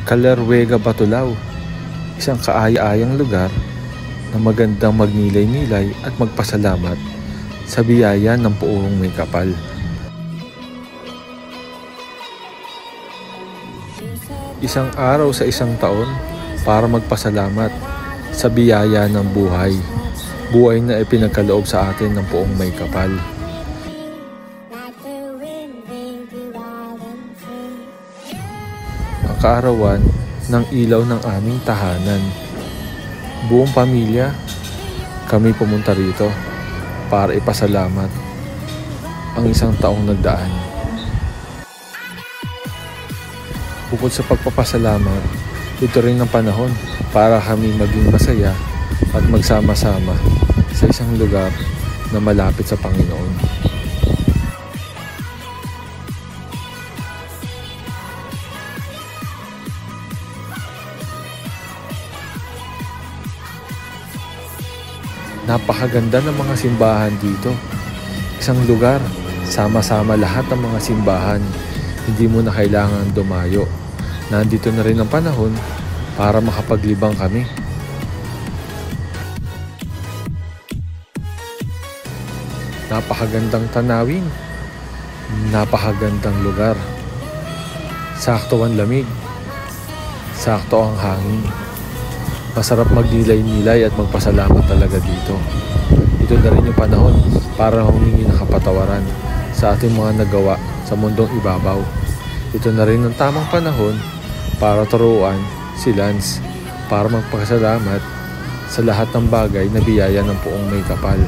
Kalerwega, Batulao, isang kaaya-ayang lugar na magandang magnilay-nilay at magpasalamat sa biyaya ng Poong May Kapal. Isang araw sa isang taon para magpasalamat sa biyaya ng buhay. Buhay na ipinagkaloob sa atin ng Poong May Kapal. Ang kaarawan ng ilaw ng aming tahanan. Buong pamilya, kami pumunta rito para ipasalamat ang isang taong nagdaan. Bukod sa pagpapasalamat, ito rin ang panahon para kami maging masaya at magsama-sama sa isang lugar na malapit sa Panginoon. Napakaganda ng mga simbahan dito. Isang lugar, sama-sama lahat ng mga simbahan. Hindi mo na kailangan dumayo. Nandito na rin ang panahon para makapaglibang kami. Napakagandang tanawin. Napakagandang lugar. Sakto ang lamig. Sakto ang hangin. Masarap magnilay-nilay at magpasalamat talaga dito. Ito na rin yung panahon para humingi ng kapatawaran sa ating mga nagawa sa mundong ibabaw. Ito na rin ang tamang panahon para turuan si Lance para magpasalamat sa lahat ng bagay na biyaya ng Poong May Kapal.